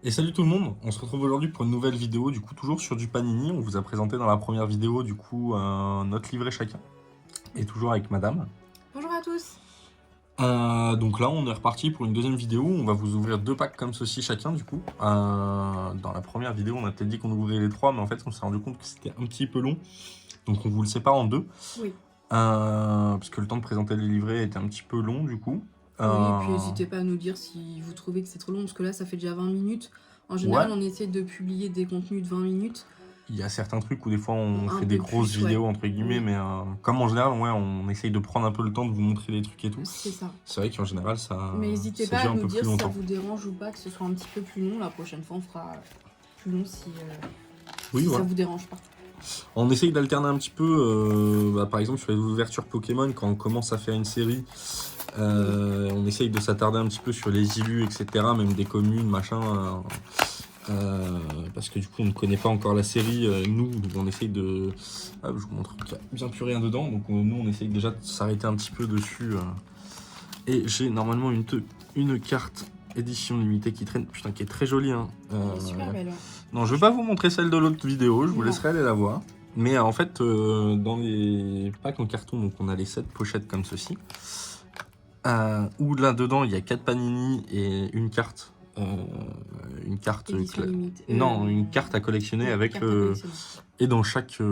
Et salut tout le monde, on se retrouve aujourd'hui pour une nouvelle vidéo, du coup toujours sur du Panini. On vous a présenté dans la première vidéo du coup notre livret chacun, et toujours avec madame. Bonjour à tous. Donc là on est reparti pour une deuxième vidéo, on va vous ouvrir 2 packs comme ceci chacun du coup. Dans la première vidéo on a peut-être dit qu'on ouvrait les 3, mais en fait on s'est rendu compte que c'était un petit peu long, donc on vous le sépare en 2. Oui. Parce que le temps de présenter les livrets était un petit peu long du coup. Oui, et puis n'hésitez pas à nous dire si vous trouvez que c'est trop long, parce que là ça fait déjà 20 minutes. En Ouais, général, on essaie de publier des contenus de 20 minutes. il y a certains trucs où des fois on Un fait des peu grosses plus, ouais. vidéos entre guillemets, Oui. mais comme en général, ouais, on essaye de prendre un peu le temps de vous montrer des trucs et tout. C'est ça. C'est vrai qu'en général, ça, Mais n'hésitez ça pas à dure un nous peu plus dire si ça longtemps. vous dérange ou pas que ce soit un petit peu plus long. La prochaine fois, on fera plus long si, Oui, si ça voilà. vous dérange pas. On essaye d'alterner un petit peu, par exemple sur les ouvertures Pokémon, quand on commence à faire une série, on essaye de s'attarder un petit peu sur les illus, etc., même des communes, machin. Parce que du coup on ne connaît pas encore la série, nous, donc on essaye de... Ah, je vous montre qu'il n'y a bien plus rien dedans, donc nous on essaye déjà de s'arrêter un petit peu dessus. Et j'ai normalement une carte édition limitée qui traîne, putain, qui est très jolie. Hein. Elle est super belle. Ouais. Non, je vais pas vous montrer celle de l'autre vidéo, je vous Non. laisserai aller la voir. Mais en fait, dans les packs en carton, donc on a les 7 pochettes comme ceci. Où là-dedans, il y a 4 panini et une carte. Une carte... Édition limite. Non, une carte à collectionner avec... Carte à collectionner. Et dans chaque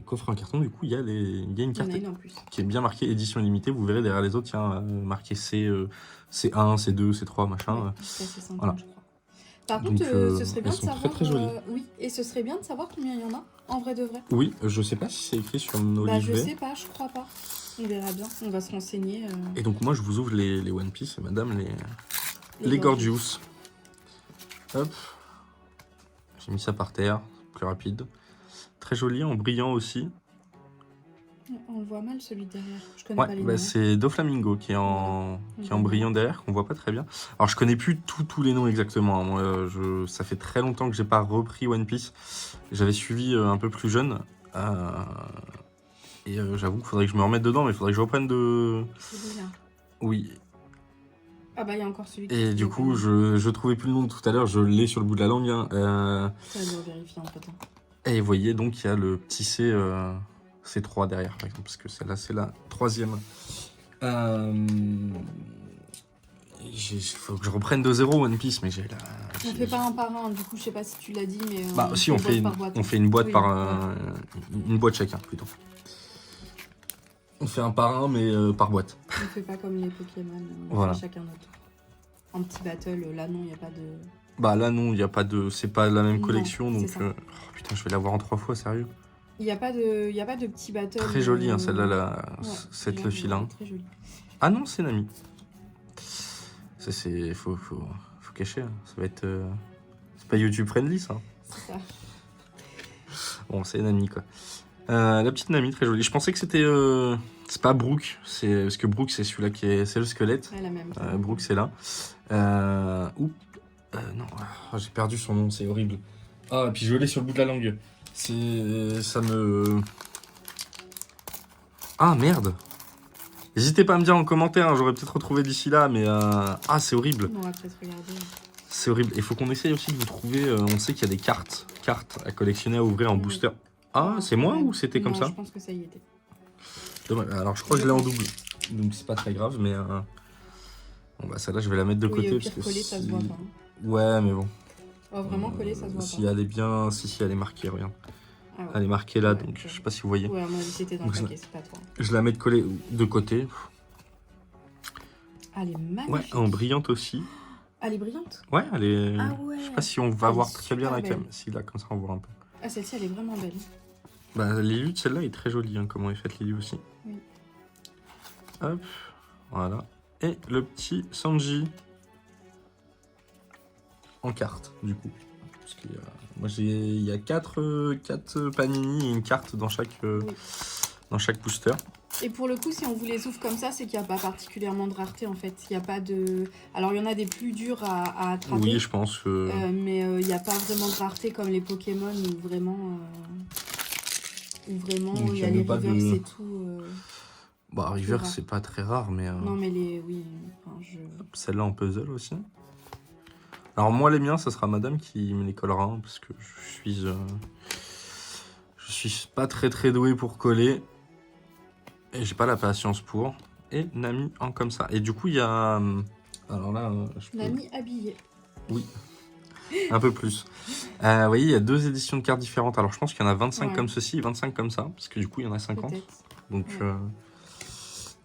coffre en carton, du coup, il y a une Il y en carte a une en plus. qui est bien marquée édition limitée. Vous verrez derrière les autres, il y a marqué C1, C2, C3, machin. Ouais, jusqu'à 50, voilà. je crois. Par Donc, contre, ce serait bien elles de sont savoir. très jolies. Oui, et ce serait bien de savoir combien il y en a, en vrai de vrai. Oui, je sais pas si c'est écrit sur nos Bah, livrets. je sais pas, je crois pas. On verra bien, on va se renseigner. Et donc, moi, je vous ouvre les One Piece, et madame, les Gorgeous. Hop. J'ai mis ça par terre, plus rapide. Très joli, en brillant aussi. On le voit mal celui de derrière. Je connais pas les Bah, noms. c'est Doflamingo qui est en brillant derrière, qu'on voit pas très bien. Alors je connais plus tous les noms exactement. Hein. Moi, ça fait très longtemps que j'ai pas repris One Piece. J'avais suivi un peu plus jeune. Et j'avoue qu'il faudrait que je me remette dedans, mais il faudrait que je reprenne de... Celui-là. Oui. Ah bah il y a encore celui qui Et du coup, je trouvais plus le nom de tout à l'heure, je l'ai sur le bout de la langue. Hein. Ça doit vérifier en fait. Et vous voyez, donc il y a le petit C3 derrière, par exemple, parce que celle-là, c'est la 3e. Il faut que je reprenne de zéro One Piece, mais j'ai la... On fait pas un par un, du coup je sais pas si tu l'as dit, mais Bah si, on fait une boîte Oui, par... une boîte chacun, plutôt. On fait un par un, mais par boîte. On fait pas comme les Pokémon, on Voilà. fait chacun notre tour. En petit battle, là non, il n'y a pas de... Bah là non, il y a pas de... C'est pas la même Non, collection, donc... c'est ça. Oh, putain, je vais l'avoir en 3 fois, sérieux. Il n'y a pas de petit battle. Très jolie, hein, celle-là, cette le filin. Très jolie. Ah non, c'est Nami. Ça, c'est... Faut cacher, hein. Ça va être... C'est pas YouTube friendly, ça. C'est ça. Bon, c'est Nami, quoi. La petite Nami, très jolie. Je pensais que c'était... C'est pas Brooke, c'est... Parce que Brooke, c'est celui-là qui est... C'est le squelette. Ouais, la même. Brooke, c'est là. Non, j'ai perdu son nom, c'est horrible. Ah, et puis je l'ai sur le bout de la langue. Ça me... Ah, merde. N'hésitez pas à me dire en commentaire, hein, j'aurais peut-être retrouvé d'ici là, mais... Ah, c'est horrible. On va peut-être regarder. C'est horrible. Il faut qu'on essaye aussi de vous trouver... on sait qu'il y a des cartes à collectionner, à ouvrir en booster. Ah, c'est moi ou c'était comme ça? Je pense que ça y était. Dommage. Alors, je crois que je l'ai en double. Donc, c'est pas très grave, mais... Bon, bah, celle-là, je vais la mettre de côté. Au Parce pire, que coller, ça se voit pas. Hein. Ouais, mais bon. Oh, vraiment coller, ça se voit Si pas. elle est bien... Si, elle est marquée, regarde. Ah ouais. Elle est marquée là, Ouais, donc je sais pas si vous voyez. Ouais, à mon avis, c'était dans le Donc, paquet, c'est pas toi. Je la mets de côté. Ah, elle est magnifique. Ouais, en brillante aussi. Elle est brillante. Ouais, elle est... Ah ouais. Je sais pas si on va Elle voir est très bien la super cam. belle. Si, là, comme ça, on voit un peu. Ah, celle-ci, elle est vraiment belle. Bah, l'illu de celle-là est très jolie, hein, comment est faite l'illu aussi. Oui. Hop, voilà. Et le petit Sanji. En carte, du coup. Parce que moi, il y a 4 panini et une carte dans chaque booster. Et pour le coup, si on vous les ouvre comme ça, c'est qu'il n'y a pas particulièrement de rareté en fait. Il n'y a pas de. Alors, il y en a des plus durs à attraper. Oui, je pense. Mais il n'y a pas vraiment de rareté comme les Pokémon où vraiment. Il y a les Rivers et tout. Bah, River, c'est pas très rare, mais. Non, mais les. Oui. Enfin, Celle-là en puzzle aussi. Alors moi les miens, ça sera madame qui me les collera, hein, parce que je suis pas très doué pour coller. Et j'ai pas la patience pour. Et Nami en comme ça. Et du coup, il y a... Alors là, je peux... Nami habillée. Oui, un peu plus. Vous voyez, il y a 2 éditions de cartes différentes. Alors je pense qu'il y en a 25 Ouais. comme ceci et 25 comme ça. Parce que du coup, il y en a 50. Peut-être. Donc, Ouais.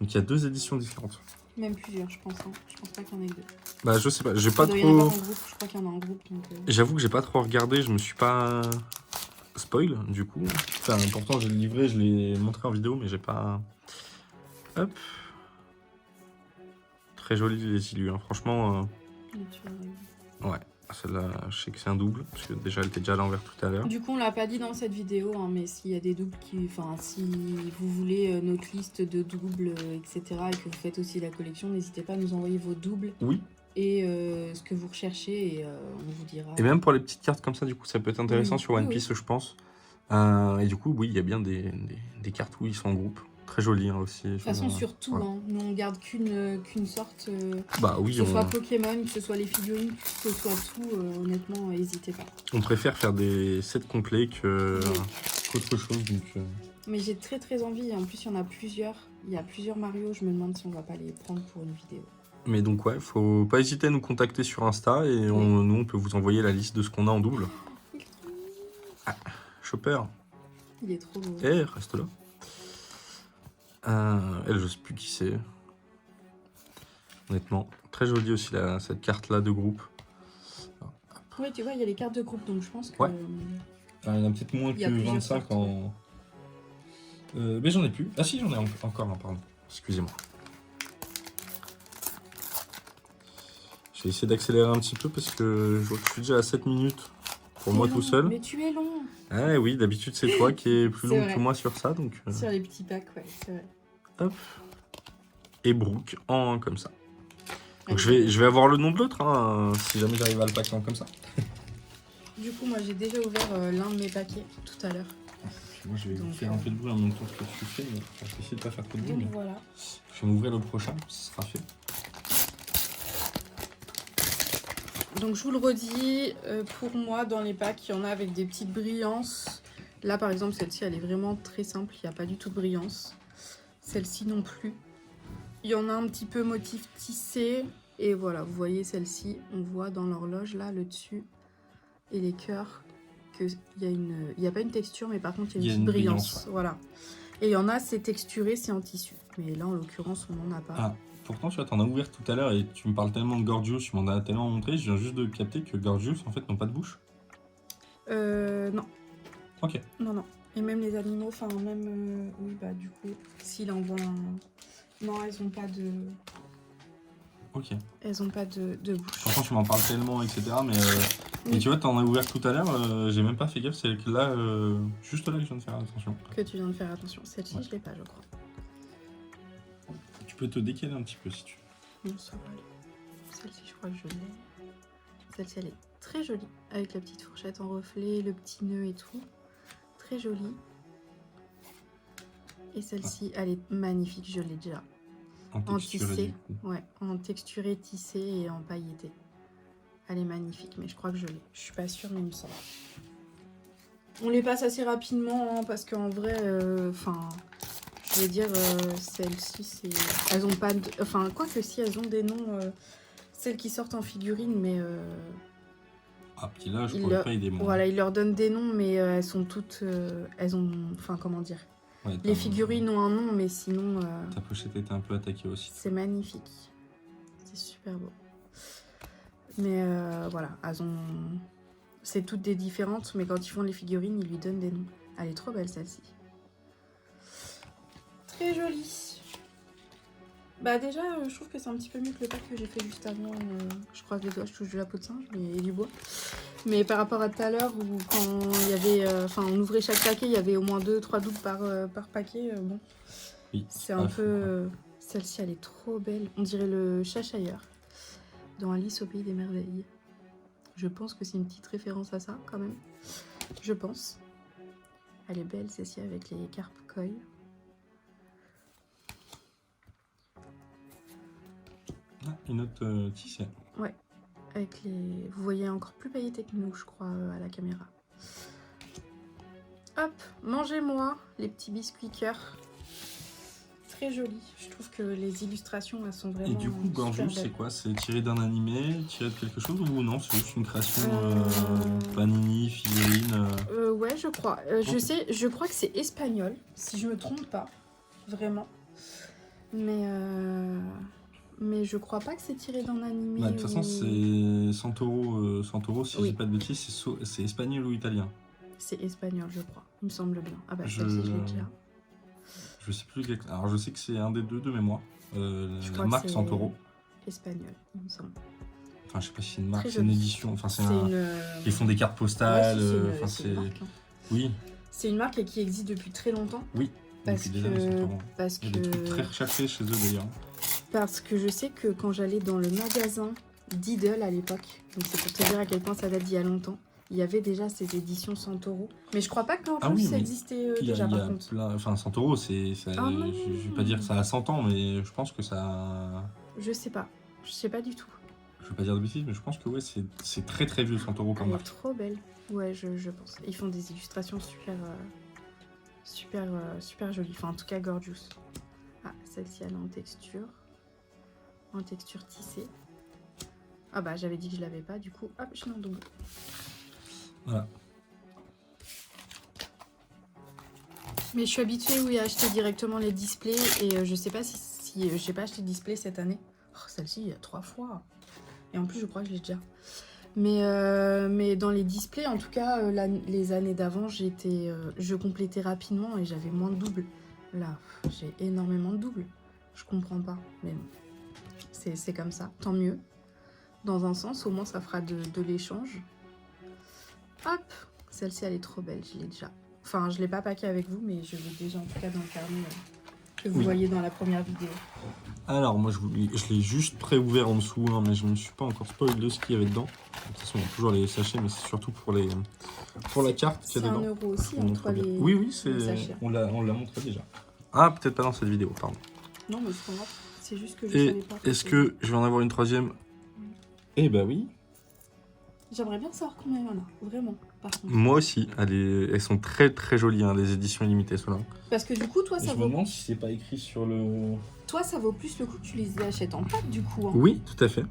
donc il y a 2 éditions différentes. Même plusieurs, je pense. Hein. Je pense pas qu'il y en ait que 2. Bah je sais pas, j'ai Il pas doit y en avoir trop... en groupe. Je crois qu'il y en a en groupe. Donc, J'avoue que j'ai pas trop regardé, je me suis pas spoil du coup. Enfin, pourtant j'ai le livret, je l'ai montré en vidéo, mais j'ai pas... Hop. Très joli les illus, hein. Franchement... Ouais, celle-là, je sais que c'est un double, parce que déjà elle était déjà à l'envers tout à l'heure. Du coup, on l'a pas dit dans cette vidéo, hein, mais s'il y a des doubles qui... Enfin, si vous voulez notre liste de doubles, etc., et que vous faites aussi la collection, n'hésitez pas à nous envoyer vos doubles Oui. Et ce que vous recherchez, et on vous dira... Et même pour les petites cartes comme ça, du coup, ça peut être intéressant sur One Piece, je pense. Et du coup, oui, il y a bien des cartes où ils sont en groupe. Très jolies, hein, aussi. De toute façon, surtout, voilà. hein, nous on garde qu'une sorte, bah oui, que ce soit Pokémon, que ce soit les figurines, que ce soit tout, honnêtement, n'hésitez pas. On préfère faire des sets complets qu'autre chose. Donc, Mais j'ai très envie, en plus il y en a plusieurs. Il y a plusieurs Mario, je me demande si on va pas les prendre pour une vidéo. Mais donc ouais, faut pas hésiter à nous contacter sur Insta et nous on peut vous envoyer la liste de ce qu'on a en double. Ah, Chopper. Il est trop beau. Eh, reste là. Elle, je sais plus qui c'est. Honnêtement, très jolie aussi cette carte là de groupe. Ouais, tu vois, il y a les cartes de groupe, donc je pense que... Ouais. Il y en a peut-être moins que 25 en... mais j'en ai plus. Ah si, j'en ai encore un, pardon. Excusez-moi. Je vais essayer d'accélérer un petit peu parce que je vois que je suis déjà à 7 minutes pour moi tout seul. Mais tu es long. Ah oui, d'habitude c'est toi qui es plus long que moi sur ça. Donc, sur les petits packs, ouais, c'est vrai. Hop. Et Brooke en comme ça. Donc je vais avoir le nom de l'autre, hein, si jamais j'arrive à le packer en comme ça. Du coup, moi j'ai déjà ouvert l'un de mes paquets tout à l'heure. Moi je vais faire un peu de bruit en même temps que tu fais, mais je vais essayer de pas faire trop de bruit. Donc voilà. Je vais m'ouvrir le prochain, ce sera fait. Donc je vous le redis, pour moi dans les packs, il y en a avec des petites brillances. Là par exemple, celle-ci elle est vraiment très simple, il n'y a pas du tout de brillance. Celle-ci non plus. Il y en a un petit peu motif tissé. Et voilà, vous voyez celle-ci, on voit dans l'horloge là, le dessus et les cœurs, qu'il y a pas une texture, mais par contre il y a une petite brillance. Ouais. Voilà. Et il y en a, c'est texturé, c'est en tissu. Mais là en l'occurrence, on n'en a pas. Ah. Pourtant, tu vois, t'en as ouvert tout à l'heure et tu me parles tellement de Gorgios, tu m'en as tellement montré, je viens juste de capter que Gorgios, en fait, n'ont pas de bouche. Non. Ok. Non. Et même les animaux, enfin, même... oui, bah, du coup, s'il envoie un... Non, elles ont pas de... Ok. Elles ont pas de bouche. Pourtant, tu m'en parles tellement, etc. Mais tu vois, t'en as ouvert tout à l'heure, j'ai même pas fait gaffe, c'est là, juste là que je viens de faire attention. Que tu viens de faire attention. Celle-ci, je l'ai pas, je crois. Tu peux te décaler un petit peu si tu veux. Non, ça va aller. Celle-ci, je crois que je l'ai. Celle-ci, elle est très jolie. Avec la petite fourchette en reflet, le petit nœud et tout. Très jolie. Et celle-ci, elle est magnifique, je l'ai déjà. En tissé. Ouais, en texturé, tissé et en pailleté. Elle est magnifique, mais je crois que je l'ai. Je suis pas sûre, mais il me semble. On les passe assez rapidement, hein, parce qu'en vrai, enfin... je vais dire, celles-ci, c'est... Elles ont pas de... Enfin, quoi que si, elles ont des noms... celles qui sortent en figurine, mais... Ah, puis là, je pourrais pas aider moi. Voilà, ils leur donnent des noms, mais elles sont toutes... elles ont... Enfin, comment dire, ouais, les figurines ont un nom, mais sinon... Ta pochette était un peu attaquée aussi. C'est magnifique. C'est super beau. Mais voilà, elles ont... C'est toutes des différentes, mais quand ils font les figurines, ils lui donnent des noms. Elle est trop belle, celle-ci. Très jolie. Bah déjà, je trouve que c'est un petit peu mieux que le pack que j'ai fait juste avant. Je croise les doigts, je touche de la peau de singe et du bois. Mais par rapport à tout à l'heure, où quand il y avait... Enfin, on ouvrait chaque paquet, il y avait au moins 2-3 doubles par paquet. Bon, oui, c'est un peu... Celle-ci, elle est trop belle. On dirait le Cheshire dans Alice au Pays des Merveilles. Je pense que c'est une petite référence à ça, quand même. Je pense. Elle est belle, celle-ci, avec les carpes koi. Ah, une autre tissée. Ouais. avec les... Vous voyez encore plus pailleté que nous, je crois, à la caméra. Hop, mangez-moi les petits biscuits cœur. Très joli. Je trouve que les illustrations, elles sont vraiment. Et du coup, Gorgeous, c'est quoi? C'est tiré d'un animé, tiré de quelque chose ou non? C'est juste une création Panini, figurine Ouais, je crois. Je crois que c'est espagnol, si je me trompe pas. Vraiment. Mais je crois pas que c'est tiré d'un animé. Bah, de toute façon, c'est Santoro. Santoro, si je Oui. dis pas de bêtises, c'est espagnol ou italien. C'est espagnol, je crois. Il me semble bien. Ah bah, Je- celle-ci, je l'ai déjà. Je sais plus exactement. Alors, je sais que c'est un des deux de mémoire. Je La crois que marque c'est Santoro. Espagnol, il me semble. Enfin, je sais pas si c'est une marque, Très c'est une joli. édition. Enfin, c'est C'est un. une... Ils font des cartes Ouais, postales. si, Enfin, c'est une marque, hein. Oui, C'est une marque qui existe depuis très longtemps. oui. Parce Depuis des années, Santoro. parce Il y a des trucs très que, recherchés chez eux d'ailleurs. parce que je sais que quand j'allais dans le magasin Diddle à l'époque, donc c'est pour te dire à quel point ça date d'il y a longtemps, il y avait déjà ces éditions Santoro. Mais je crois pas que Ah oui, ça mais existait Il y a, déjà il y a par contre. plein. Enfin, Santoro, c'est. Ah non. Je vais pas dire que ça a 100 ans, mais je pense que ça. Je sais pas. Je sais pas du tout. Je vais pas dire de bêtises, mais je pense que ouais, c'est très très vieux Santoro comme Elle est marque. trop belle. Ouais, je pense. Ils font des illustrations super jolies. Enfin, en tout cas, Gorgeous. Ah, celle-ci, elle est en texture. En texture tissée. Ah bah, j'avais dit que je l'avais pas, du coup, hop, je l'ai en double. Voilà. Mais je suis habituée, oui, à acheter directement les displays. Et je sais pas si j'ai pas acheté de display cette année. Oh, celle-ci, il y a 3 fois. Et en plus, je crois que je l'ai déjà. Mais dans les displays, en tout cas, les années d'avant, je complétais rapidement et j'avais moins de doubles. Là, j'ai énormément de doubles. Je comprends pas, mais bon. C'est comme ça, tant mieux. Dans un sens, au moins, ça fera de l'échange. Hop, celle-ci, elle est trop belle, je l'ai déjà. Enfin, je l'ai pas paquée avec vous, mais je l'ai déjà, en tout cas, dans le carnet que vous voyez dans la première vidéo. Alors, moi, je l'ai juste pré-ouvert en dessous, hein, mais je ne me suis pas encore spoil de ce qu'il y avait dedans. De toute façon, il y a toujours les sachets, mais c'est surtout pour la carte qu'il y a dedans. C'est 1 € aussi, On entre montre bien. les... Oui, les sachets. on l'a montré déjà. Ah, peut-être pas dans cette vidéo, pardon. Non, mais c'est pas grave. C'est juste que je Et savais pas. est-ce que je vais en avoir une troisième? Eh bah oui. J'aimerais bien savoir combien il y en a, vraiment, par contre. Moi aussi, elles sont très très jolies, hein, les éditions limitées, ceux-là. Parce que du coup, toi, Je ça me vaut... demande si c'est pas écrit sur le... Toi, ça vaut plus le coup que tu les achètes en pack, du coup. Hein. Oui, tout à fait.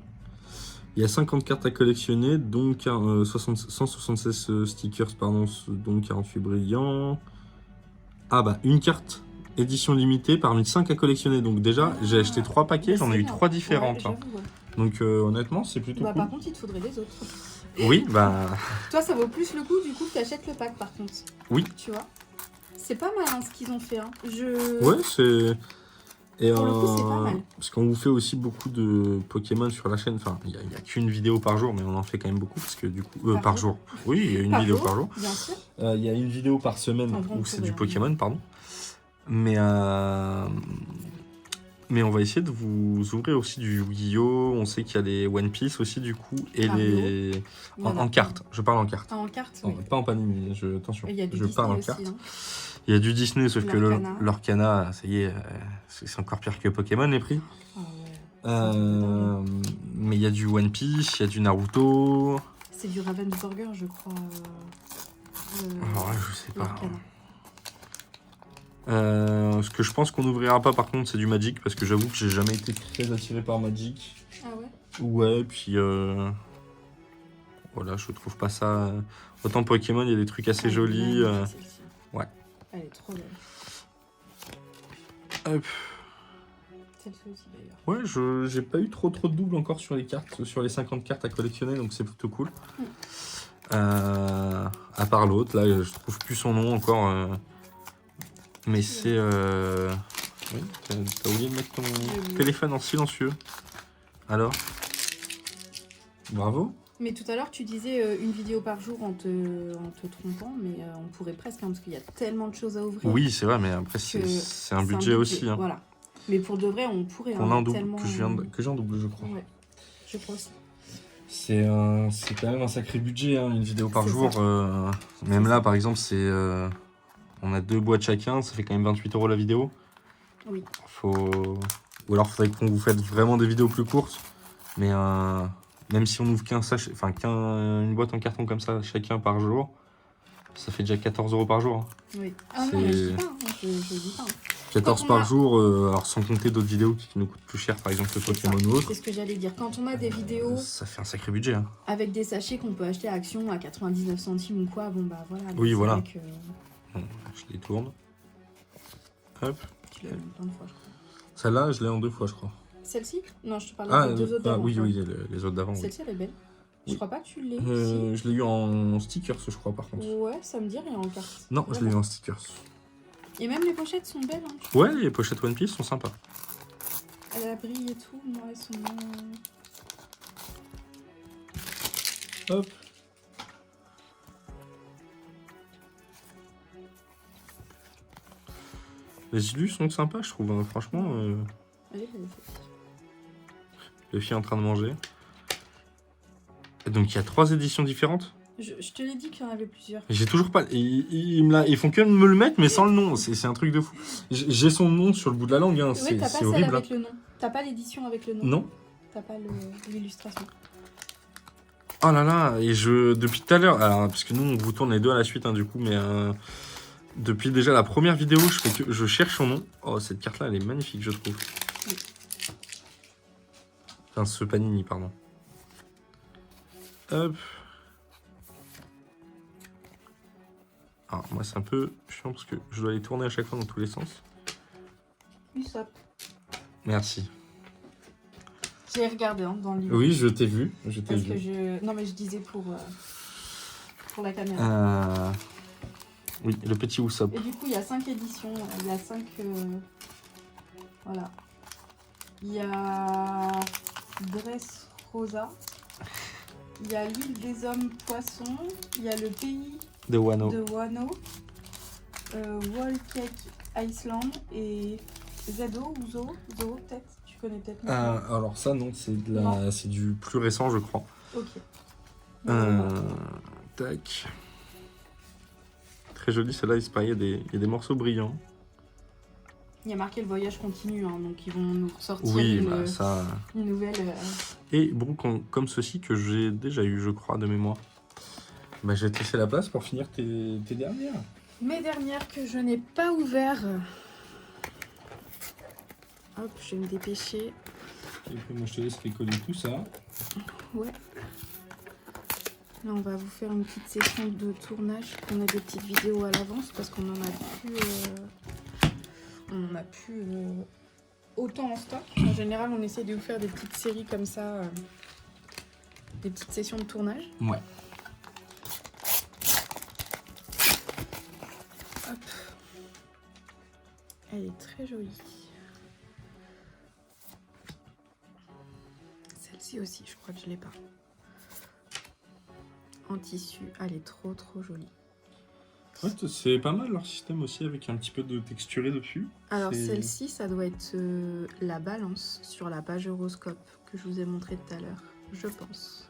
Il y a 50 cartes à collectionner, dont 176 stickers, pardon, dont 48 brillants. Ah bah, une carte édition limitée parmi 5 à collectionner. Donc déjà, j'ai acheté 3 paquets, Bah, j'en ai c'est eu bien. 3 différentes. Ouais, Hein. j'avoue, ouais. Donc honnêtement, c'est plutôt Bah, cool. par contre, il te faudrait les autres. Oui, bah... Toi, ça vaut plus le coup, du coup, que tu achètes le pack, par contre. Oui. Tu vois. C'est pas mal, hein, ce qu'ils ont fait. Hein. Ouais, c'est... Et Pour le coup, c'est pas mal. parce qu'on vous fait aussi beaucoup de Pokémon sur la chaîne. Enfin, il n'y a qu'une vidéo par jour, mais on en fait quand même beaucoup parce que du coup, par jour. Oui, il y a une vidéo par jour. Bien sûr. Il y a une vidéo par semaine où c'est du Pokémon, pardon. Mais on va essayer de vous ouvrir aussi du Yu-Gi-Oh! On sait qu'il y a les One Piece aussi du coup et les en carte. Je parle en carte. Ah, en carte, Non, oui. pas en panini. Attention. Il y a du Je Disney parle en aussi, carte. hein. Il y a du Disney, sauf que L'Arcana. l'Arcana, ça y est, c'est encore pire que Pokémon les prix. Ah ouais. Mais il y a du One Piece, il y a du Naruto. C'est du Ravensburger, je crois. Alors là, je sais pas. l'Arcana. Ce que je pense qu'on n'ouvrira pas par contre, c'est du Magic, parce que j'avoue que j'ai jamais été très attiré par Magic. Ah ouais. Ouais, puis voilà, je trouve pas ça. Autant Pokémon, il y a des trucs assez jolis. Ouais. Elle est trop belle. Hop. Celle-ci aussi d'ailleurs. Ouais, j'ai pas eu trop de doubles encore sur les cartes, sur les 50 cartes à collectionner, donc c'est plutôt cool. À part l'autre, là, je trouve plus son nom encore. Mais c'est... Oui, t'as oublié de mettre ton téléphone en silencieux. Alors? Bravo. Mais tout à l'heure, tu disais une vidéo par jour en te trompant, mais on pourrait presque, hein, parce qu'il y a tellement de choses à ouvrir. Oui, c'est vrai, mais après, c'est un budget aussi. Hein. Voilà. Mais pour de vrai, on pourrait. On a un double, tellement... que j'ai en double, je crois. Ouais, je crois aussi. C'est quand même un sacré budget, hein, une vidéo par C'est jour. Même là, par exemple, c'est... on a 2 boîtes chacun, ça fait quand même 28 € la vidéo. Oui. Ou alors, il faudrait qu'on vous fasse vraiment des vidéos plus courtes. Mais même si on ouvre qu'un sachet, enfin une boîte en carton comme ça chacun par jour, ça fait déjà 14 € par jour. Hein. Oui. Ah non, mais je dis pas, hein, je dis pas. Hein. 14 Quand on par a- jour, alors sans compter d'autres vidéos qui nous coûtent plus cher, par exemple le C'est ça, Pokémon ou autre. c'est ce que j'allais dire. Quand on a des vidéos Ça fait un sacré budget. Hein. avec des sachets qu'on peut acheter à Action à 99 centimes ou quoi, bon bah voilà. Oui, c'est voilà. vrai que Bon, je les tourne. Hop. tu l'as eu plein de fois, je crois. Celle-là, je l'ai en 2 fois, je crois. Celle-ci? Non, je te parlais des deux autres d'avant. oui, ouais. oui, les autres d'avant. Oui. Celle-ci, elle est belle. Je Oui. crois pas que tu l'aies. Je l'ai eu en stickers, je crois, par contre. Ouais, ça me dit rien en carte. Non, je l'ai eu en stickers. Et même les pochettes sont belles. Hein, Ouais, les pochettes One Piece sont sympas. elle brille et tout. Moi, elles sont. Hop. Les illus sont sympas, je trouve. Hein. Franchement, Elle est belle, celle-ci. le fille est en train de manger. Et donc, il y a 3 éditions différentes. Je te l'ai dit qu'il y en avait plusieurs. J'ai toujours pas. Ils font que me le mettre, mais sans le nom. C'est un truc de fou. J'ai son nom sur le bout de la langue. Hein. Ouais, t'as pas C'est celle horrible. avec le nom. T'as pas l'édition avec le nom. Non. T'as pas l'illustration. Oh là là. Et depuis tout à l'heure. Alors, parce que nous, on vous tourne les deux à la suite, hein, du coup, mais. Depuis déjà la première vidéo, je cherche son nom. Oh, cette carte-là, elle est magnifique, je trouve. Oui. Enfin, ce panini, pardon. Hop. Alors, moi, c'est un peu chiant parce que je dois les tourner à chaque fois dans tous les sens. Usopp. Merci. J'ai regardé hein, dans le livre. Oui, je t'ai vu. Parce que je... Non, mais je disais pour la caméra. Oui, le petit Usopp. Et du coup, il y a 5 éditions. Il y a 5... Voilà. Il y a Dressrosa. Il y a l'île des hommes poissons. Il y a le pays De Wano. de Wano. Wall Cake Iceland. Et Zedo ou Zo peut-être. Tu connais peut-être. Alors ça, non, c'est du plus récent, je crois. Ok. Tac. Très joli, celle-là, il y a des morceaux brillants. Il y a marqué le voyage continue, hein, donc ils vont nous ressortir Oui, une nouvelle. Et bon, comme ceci que j'ai déjà eu, je crois, de mémoire. Bah, je vais te laisser la place pour finir tes dernières. Mes dernières que je n'ai pas ouvert. Hop, je vais me dépêcher. Et puis moi, je te laisse coller tout ça. Ouais. Là, on va vous faire une petite session de tournage. On a des petites vidéos à l'avance parce qu'on en a plus. Autant en stock. En général, on essaie de vous faire des petites séries comme ça, des petites sessions de tournage. Ouais. Hop. Elle est très jolie. Celle-ci aussi, je crois que je l'ai pas. En tissu, elle est trop jolie. Ouais, c'est pas mal leur système aussi avec un petit peu de texturé dessus. Alors celle-ci, ça doit être la balance sur la page horoscope que je vous ai montré tout à l'heure, je pense.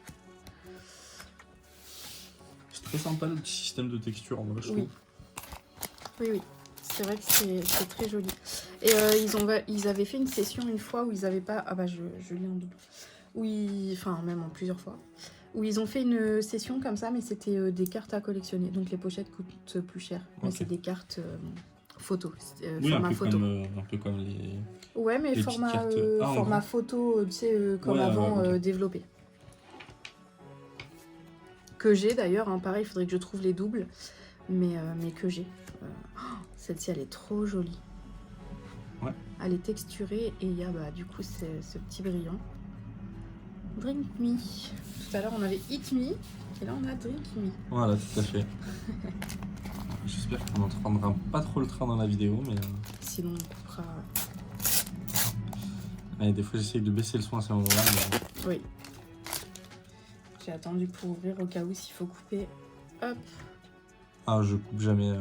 C'est très sympa le petit système de texture en vrai, je trouve. Oui. C'est vrai que c'est très joli. Et ils avaient fait une session une fois où ils n'avaient pas... Ah bah je lis en double. Enfin même en plusieurs fois. Où ils ont fait une session comme ça, mais c'était des cartes à collectionner. Donc les pochettes coûtent plus cher. Mais c'est des cartes photo, oui, format photo. Un peu comme les... Ouais, mais les format photo, tu sais, comme avant, okay. développé. Que j'ai d'ailleurs, hein, pareil, il faudrait que je trouve les doubles. Mais que j'ai. Celle-ci, elle est trop jolie. Ouais. Elle est texturée et il y a du coup ce petit brillant. Drink Me. Tout à l'heure, on avait Eat Me. Et là, on a Drink Me. Voilà, tout à fait. J'espère qu'on n'entendra pas trop le train dans la vidéo, mais... Sinon, on coupera... Allez, des fois, j'essaye de baisser le son à ce moment-là, mais... Oui. J'ai attendu pour ouvrir au cas où s'il faut couper. Hop. Ah, je coupe jamais.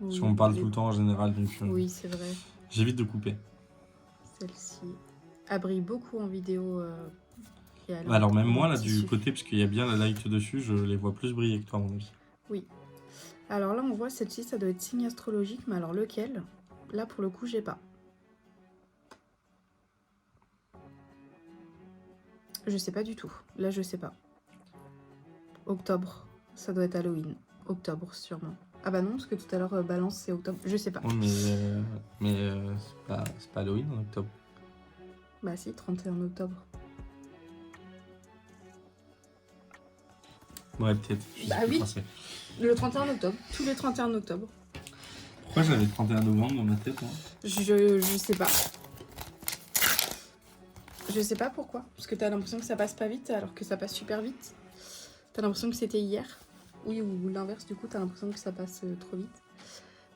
Oui, si on parle tout le temps en général, donc... oui, c'est vrai. J'évite de couper. Celle-ci. Elle brille beaucoup en vidéo. Alors même moi, là, du côté, parce qu'il y a bien la light dessus, je les vois plus briller que toi, à mon avis. Oui. Alors là, on voit celle-ci, ça doit être signe astrologique, mais alors lequel? Là, pour le coup, j'ai pas. Je sais pas du tout. Là, je sais pas. Octobre. Ça doit être Halloween. Octobre, sûrement. Ah bah non, parce que tout à l'heure, Balance, c'est octobre. Je sais pas. Ouais, mais c'est pas Halloween en octobre. Bah si, 31 octobre. Ouais, peut-être. Je sais Bah plus oui. quand c'est. Le 31 octobre. Tous les 31 octobre. Pourquoi j'avais 31 novembre dans ma tête, moi? Je sais pas. Je sais pas pourquoi. Parce que t'as l'impression que ça passe pas vite alors que ça passe super vite. T'as l'impression que c'était hier. Oui, ou l'inverse, du coup, t'as l'impression que ça passe trop vite.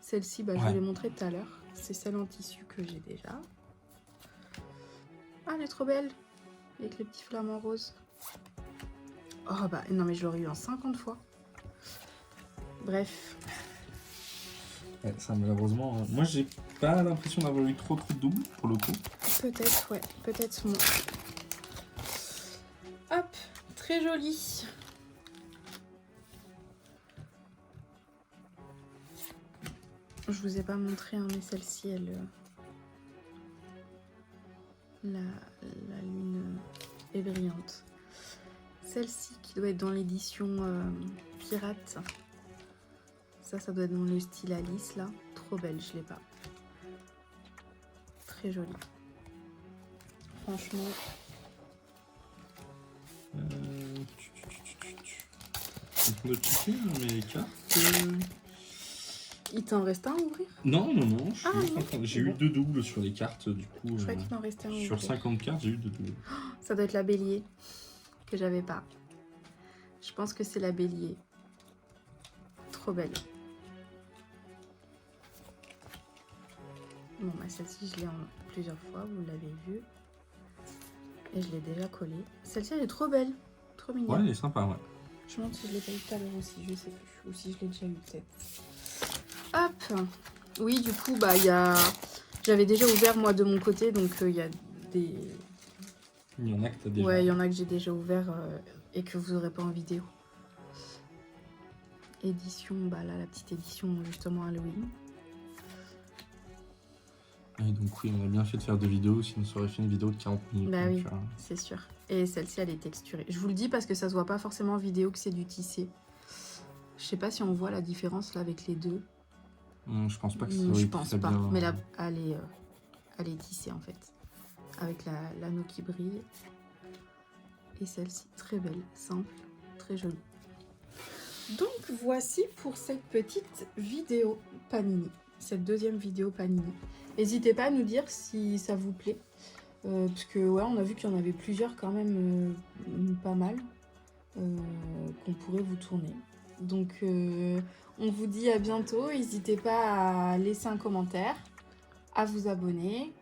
Celle-ci, bah, je Ouais. vous l'ai montrée tout à l'heure. C'est celle en tissu que j'ai déjà. Ah, elle est trop belle. Avec les petits flamants roses. Oh bah, non mais je l'aurais eu en 50 fois. Bref. Ouais, ça malheureusement. Moi, j'ai pas l'impression d'avoir eu trop de doubles pour le coup. Peut-être, ouais. Peut-être moins. Hop, très jolie. Je vous ai pas montré, hein, mais celle-ci, elle... La lune est brillante. Celle-ci qui doit être dans l'édition Pirate. Ça doit être dans le style Alice, là. Trop belle, je l'ai pas. Très jolie. Franchement... En train de checker mes cartes. Il t'en reste un à ouvrir? Non, je suis Ah, juste non. en train- J'ai eu 2 doubles sur les cartes, du coup. Je croyais qu'il t'en restait un à Sur ouvrir. 50 cartes, j'ai eu 2 doubles. Ça doit être la bélier que j'avais pas. Je pense que c'est la bélier. Trop belle. Bon, bah celle-ci, je l'ai en plusieurs fois, vous l'avez vu. Et je l'ai déjà collée. Celle-ci, elle est trop belle. Trop mignonne. Ouais, elle est sympa, ouais. Je me demande si je l'ai pas eu tout à l'heure aussi, je sais plus. Ou si je l'ai déjà eu peut-être. Hop. Oui, du coup, bah, il y a... J'avais déjà ouvert, moi, de mon côté, donc il y a des... Il y en a que t'as déjà. Ouais, il y en a que j'ai déjà ouvert et que vous n'aurez pas en vidéo. Édition, bah là, la petite édition, justement, Halloween. Et donc oui, on a bien fait de faire 2 vidéos, sinon ça aurait fait une vidéo de 40 minutes. Bah donc, oui, c'est sûr. Et celle-ci, elle est texturée. Je vous le dis parce que ça se voit pas forcément en vidéo que c'est du tissé. Je sais pas si on voit la différence là avec les deux. Je pense pas que ça Je aurait pense très pas. bien. Mais là, elle est tissée en fait. Avec l'anneau qui brille. Et celle-ci, très belle, simple, très jolie. Donc voici pour cette petite vidéo Panini. Cette deuxième vidéo Panini. N'hésitez pas à nous dire si ça vous plaît. Parce que ouais, on a vu qu'il y en avait plusieurs quand même, pas mal, qu'on pourrait vous tourner. Donc on vous dit à bientôt. N'hésitez pas à laisser un commentaire, à vous abonner,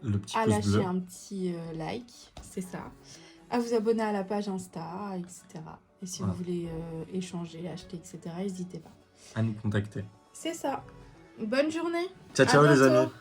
Le petit à pouce lâcher bleu. un petit like, c'est ça, à vous abonner à la page Insta, etc. Et si Voilà. vous voulez échanger, acheter, etc., n'hésitez pas. À nous contacter. C'est ça. Bonne journée. Ciao, À ciao les bientôt. amis.